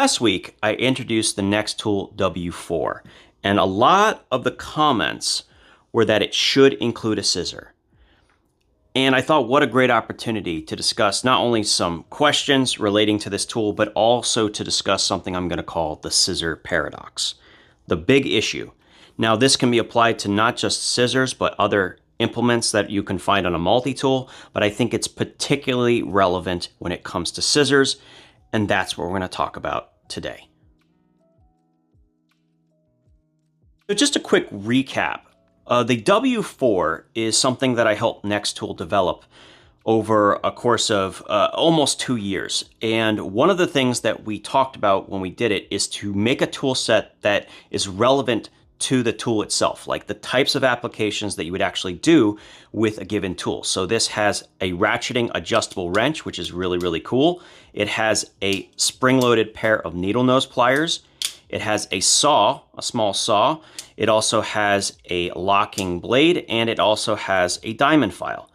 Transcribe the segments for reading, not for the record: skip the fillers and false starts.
Last week, I introduced the Nextool W4, and a lot of the comments were that it should include a scissor. And I thought, what a great opportunity to discuss not only some questions relating to this tool, but also to discuss something I'm going to call the scissor paradox, the big issue. Now, this can be applied to not just scissors, but other implements that you can find on a multi-tool, but I think it's particularly relevant when it comes to scissors, and that's what we're going to talk about today. So just a quick recap. The W4 is something that I helped Nextool develop over a course of almost 2 years. And one of the things that we talked about when we did it is to make a tool set that is relevant to the tool itself, like the types of applications that you would actually do with a given tool. So this has a ratcheting adjustable wrench, which is really, really cool. It has a spring-loaded pair of needle nose pliers. It has a saw, a small saw. It also has a locking blade, and it also has a diamond file.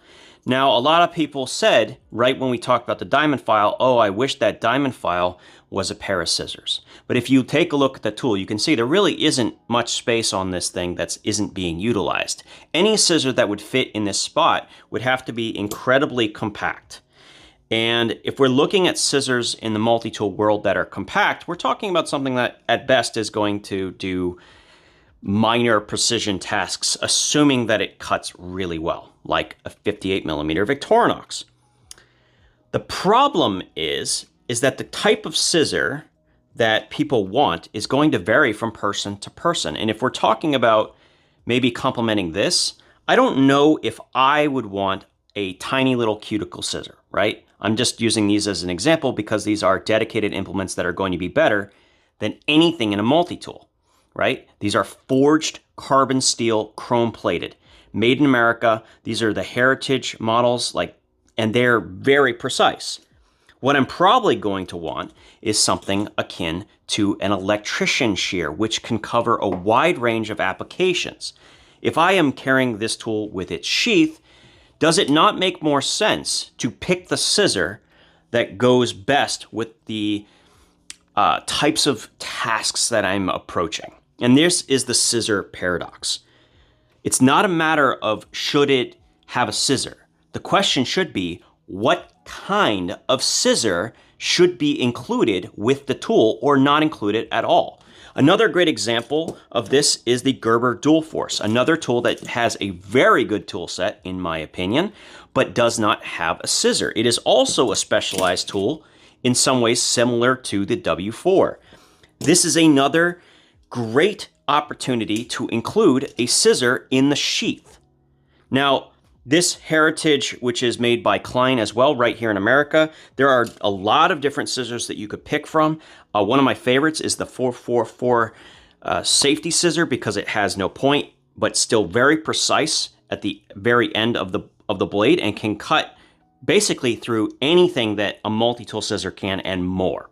Now, a lot of people said, right when we talked about the diamond file, oh, I wish that diamond file was a pair of scissors. But if you take a look at the tool, you can see there really isn't much space on this thing that isn't being utilized. Any scissor that would fit in this spot would have to be incredibly compact. And if we're looking at scissors in the multi-tool world that are compact, we're talking about something that at best is going to do minor precision tasks, assuming that it cuts really well, like a 58mm Victorinox. The problem is that the type of scissor that people want is going to vary from person to person. And if we're talking about maybe complementing this, I don't know if I would want a tiny little cuticle scissor, right? I'm just using these as an example because these are dedicated implements that are going to be better than anything in a multi-tool, right? These are forged carbon steel, chrome plated, made in America. These are the heritage models, and they're very precise. What I'm probably going to want is something akin to an electrician shear, which can cover a wide range of applications. If I am carrying this tool with its sheath, does it not make more sense to pick the scissor that goes best with the types of tasks that I'm approaching? And this is the scissor paradox. It's not a matter of should it have a scissor. The question should be, what kind of scissor should be included with the tool or not included at all? Another great example of this is the Gerber Dual Force, another tool that has a very good tool set, in my opinion, but does not have a scissor. It is also a specialized tool in some ways similar to the W4. This is another great opportunity to include a scissor in the sheath. Now, this heritage, which is made by Klein as well, right here in America, there are a lot of different scissors that you could pick from. One of my favorites is the 444 safety scissor because it has no point, but still very precise at the very end of the blade and can cut basically through anything that a multi-tool scissor can and more.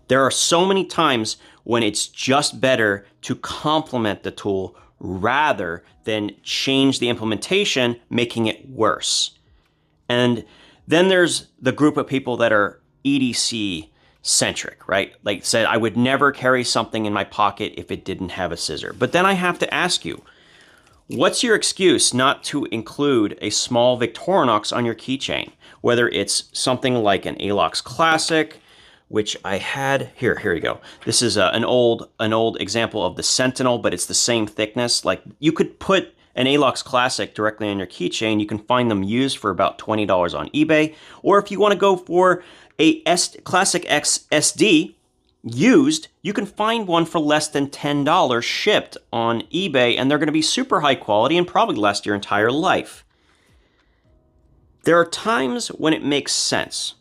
There are so many times when it's just better to complement the tool rather than change the implementation, making it worse. And then there's the group of people that are EDC centric, right? Like said, I would never carry something in my pocket if it didn't have a scissor. But then I have to ask you, what's your excuse not to include a small Victorinox on your keychain? Whether it's something like an Alox Classic, which I had, here you go. This is an old example of the Sentinel, but it's the same thickness. Like you could put an Alox Classic directly on your keychain. You can find them used for about $20 on eBay. Or if you want to go for a Classic X SD used, you can find one for less than $10 shipped on eBay, and they're going to be super high quality and probably last your entire life. There are times when it makes sense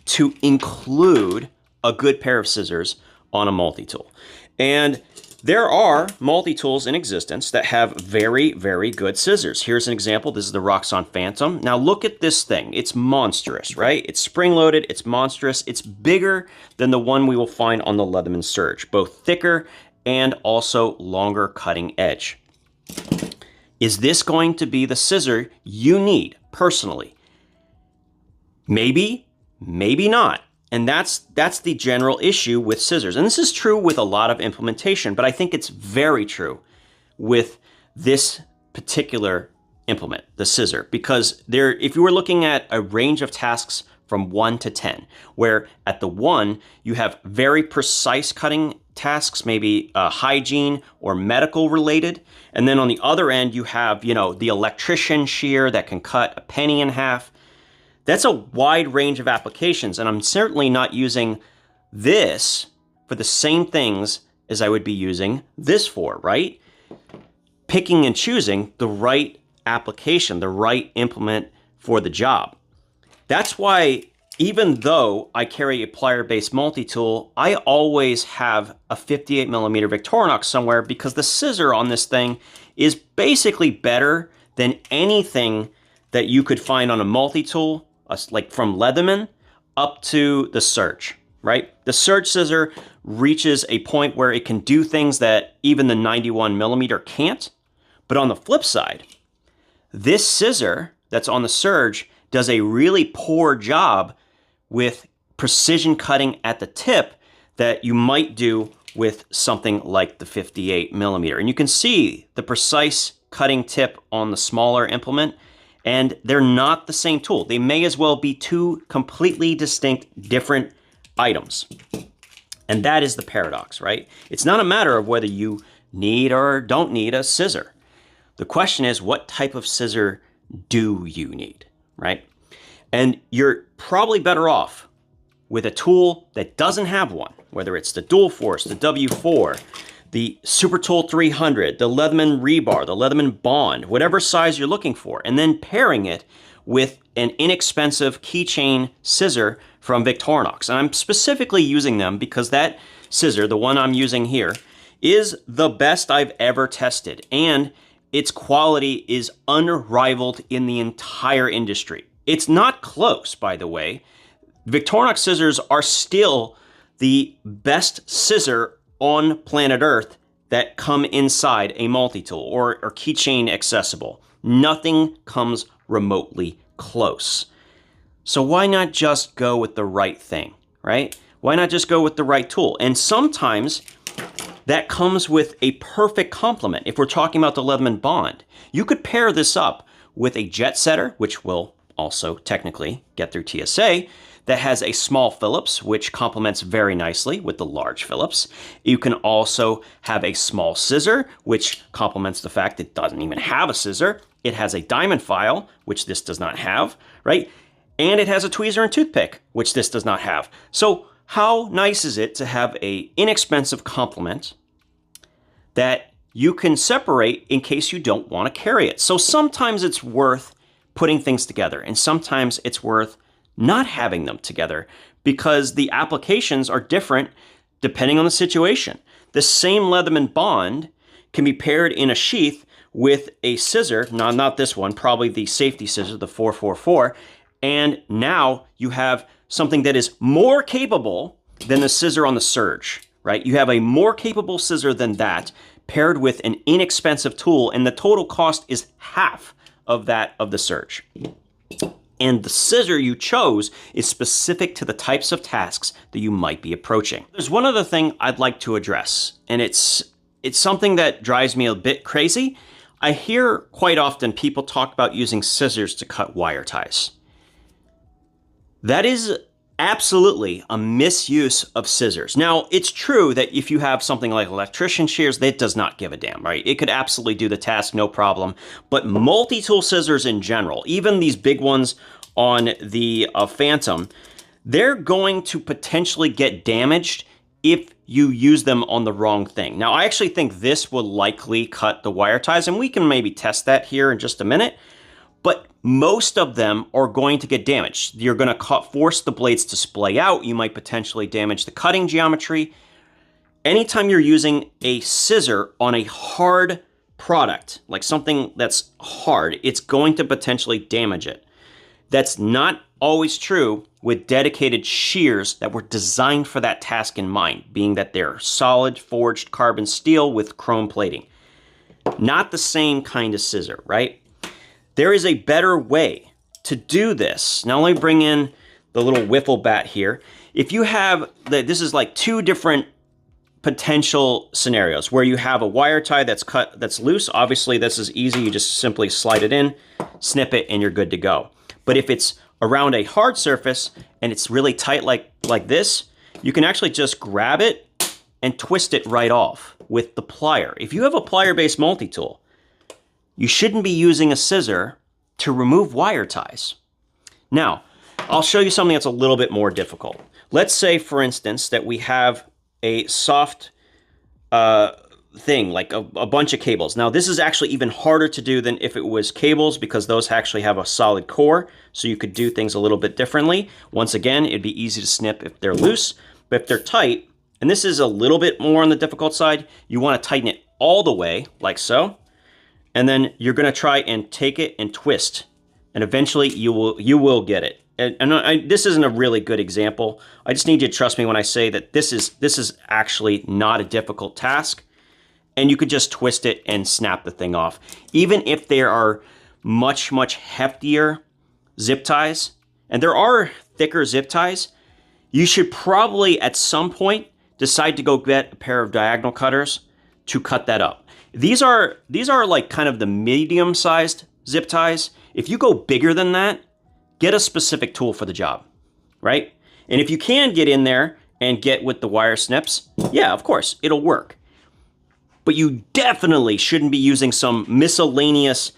to include a good pair of scissors on a multi-tool. And there are multi-tools in existence that have very, very good scissors. Here's an example. This is the Roxxon Phantom. Now look at this thing. It's monstrous, right? It's spring-loaded, it's monstrous. It's bigger than the one we will find on the Leatherman Surge, both thicker and also longer cutting edge. Is this going to be the scissor you need personally? Maybe, maybe not. And that's the general issue with scissors. And this is true with a lot of implementation, but I think it's very true with this particular implement, the scissor, because if you were looking at a range of tasks from 1 to 10, where at the 1, you have very precise cutting tasks, maybe hygiene or medical related. And then on the other end, you have, the electrician shear that can cut a penny in half. That's a wide range of applications. And I'm certainly not using this for the same things as I would be using this for, right? Picking and choosing the right application, the right implement for the job. That's why even though I carry a plier-based multi-tool, I always have a 58mm Victorinox somewhere, because the scissor on this thing is basically better than anything that you could find on a multi-tool, like from Leatherman up to the Surge, right? The Surge scissor reaches a point where it can do things that even the 91mm can't. But on the flip side, this scissor that's on the Surge does a really poor job with precision cutting at the tip that you might do with something like the 58mm. And you can see the precise cutting tip on the smaller implement, and they're not the same tool. They may as well be two completely distinct different items. And that is the paradox, right? It's not a matter of whether you need or don't need a scissor. The question is, what type of scissor do you need, right? And you're probably better off with a tool that doesn't have one, whether it's the Dual Force, the W4, the Super Tool 300, the Leatherman Rebar, the Leatherman Bond, whatever size you're looking for, and then pairing it with an inexpensive keychain scissor from Victorinox. And I'm specifically using them because that scissor, the one I'm using here, is the best I've ever tested. And its quality is unrivaled in the entire industry. It's not close, by the way. Victorinox scissors are still the best scissor on planet Earth that come inside a multi-tool or keychain accessible. Nothing comes remotely close. So why not just go with the right thing, right? Why not just go with the right tool? And sometimes that comes with a perfect complement. If we're talking about the Leatherman Bond, you could pair this up with a jet setter, which will also technically get through TSA, that has a small Phillips, which complements very nicely with the large Phillips. You can also have a small scissor, which complements the fact it doesn't even have a scissor. It has a diamond file, which this does not have, right? And it has a tweezer and toothpick, which this does not have. So how nice is it to have an inexpensive complement that you can separate in case you don't want to carry it? So sometimes it's worth putting things together, and sometimes it's worth not having them together because the applications are different depending on the situation. The same Leatherman Bond can be paired in a sheath with a scissor, not this one, probably the safety scissor, the 444, and now you have something that is more capable than the scissor on the Surge, right? You have a more capable scissor than that paired with an inexpensive tool, and the total cost is half of that of the Surge. And the scissor you chose is specific to the types of tasks that you might be approaching. There's one other thing I'd like to address, and it's something that drives me a bit crazy. I hear quite often people talk about using scissors to cut wire ties. That is absolutely a misuse of scissors. Now, it's true that if you have something like electrician shears, that does not give a damn, right? It could absolutely do the task, no problem. But multi-tool scissors in general, even these big ones on the Phantom, they're going to potentially get damaged if you use them on the wrong thing. Now, I actually think this will likely cut the wire ties, and we can maybe test that here in just a minute. But most of them are going to get damaged. You're going to force the blades to splay out. You might potentially damage the cutting geometry. Anytime you're using a scissor on a hard product, like something that's hard, it's going to potentially damage it. That's not always true with dedicated shears that were designed for that task in mind, being that they're solid forged carbon steel with chrome plating. Not the same kind of scissor, right? There is a better way to do this. Now let me bring in the little wiffle bat here. if you have, this is like two different potential scenarios where you have a wire tie that's loose. Obviously this is easy. You just simply slide it in, snip it, and you're good to go. But if it's around a hard surface and it's really tight like this, you can actually just grab it and twist it right off with the plier. If you have a plier-based multi-tool, you shouldn't be using a scissor to remove wire ties. Now, I'll show you something that's a little bit more difficult. Let's say, for instance, that we have a soft thing, like a bunch of cables. Now, this is actually even harder to do than if it was cables, because those actually have a solid core, so you could do things a little bit differently. Once again, it'd be easy to snip if they're loose, but if they're tight, and this is a little bit more on the difficult side, you want to tighten it all the way, like so, and then you're going to try and take it and twist, and eventually you will get it. And this isn't a really good example. I just need you to trust me when I say that this is actually not a difficult task, and you could just twist it and snap the thing off. Even if there are much heftier zip ties, and there are thicker zip ties, you should probably at some point decide to go get a pair of diagonal cutters to cut that up. These are like kind of the medium-sized zip ties. If you go bigger than that, get a specific tool for the job, right? And if you can get in there and get with the wire snips, yeah, of course, it'll work. But you definitely shouldn't be using some miscellaneous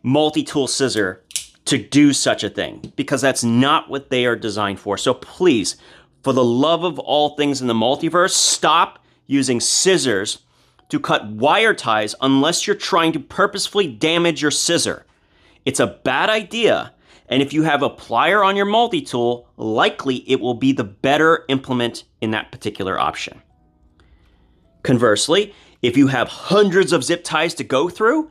multi-tool scissor to do such a thing, because that's not what they are designed for. So please, for the love of all things in the multiverse, stop using scissors to cut wire ties unless you're trying to purposefully damage your scissor. It's a bad idea. And if you have a plier on your multi-tool, likely it will be the better implement in that particular option. Conversely, if you have hundreds of zip ties to go through,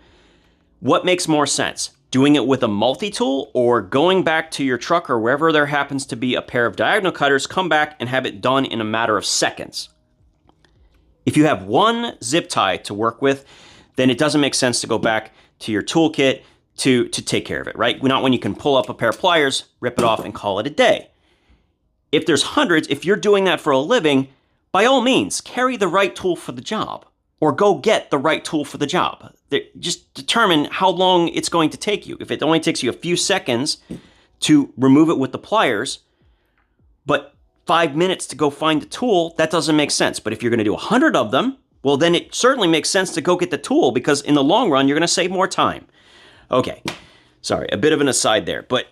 what makes more sense? Doing it with a multi-tool, or going back to your truck or wherever there happens to be a pair of diagonal cutters, come back and have it done in a matter of seconds? If you have one zip tie to work with, then it doesn't make sense to go back to your toolkit to take care of it, right? Not when you can pull up a pair of pliers, rip it off, and call it a day. If there's hundreds, if you're doing that for a living, by all means, carry the right tool for the job, or go get the right tool for the job. Just determine how long it's going to take you. If it only takes you a few seconds to remove it with the pliers, but 5 minutes to go find the tool, that doesn't make sense. But if you're going to do 100 of them, well, then it certainly makes sense to go get the tool, because in the long run, you're going to save more time. Okay, sorry, a bit of an aside there, but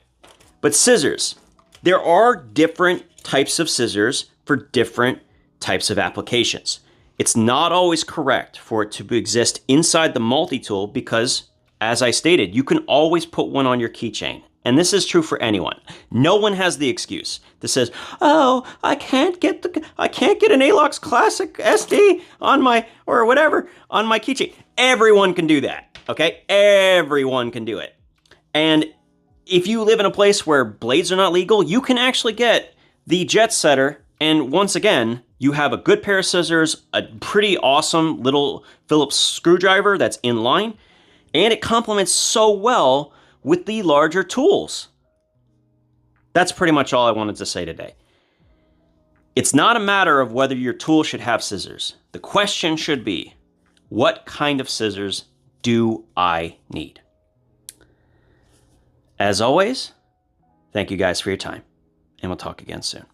scissors. There are different types of scissors for different types of applications. It's not always correct for it to exist inside the multi-tool because, as I stated, you can always put one on your keychain. And this is true for anyone. No one has the excuse that says, "Oh, I can't get an Alox Classic SD on my, or whatever, on my keychain." Everyone can do that, okay? Everyone can do it. And if you live in a place where blades are not legal, you can actually get the jet setter, and once again, you have a good pair of scissors, a pretty awesome little Phillips screwdriver that's in line, and it complements so well with the larger tools. That's pretty much all I wanted to say today. It's not a matter of whether your tool should have scissors. The question should be, what kind of scissors do I need? As always, thank you guys for your time, and we'll talk again soon.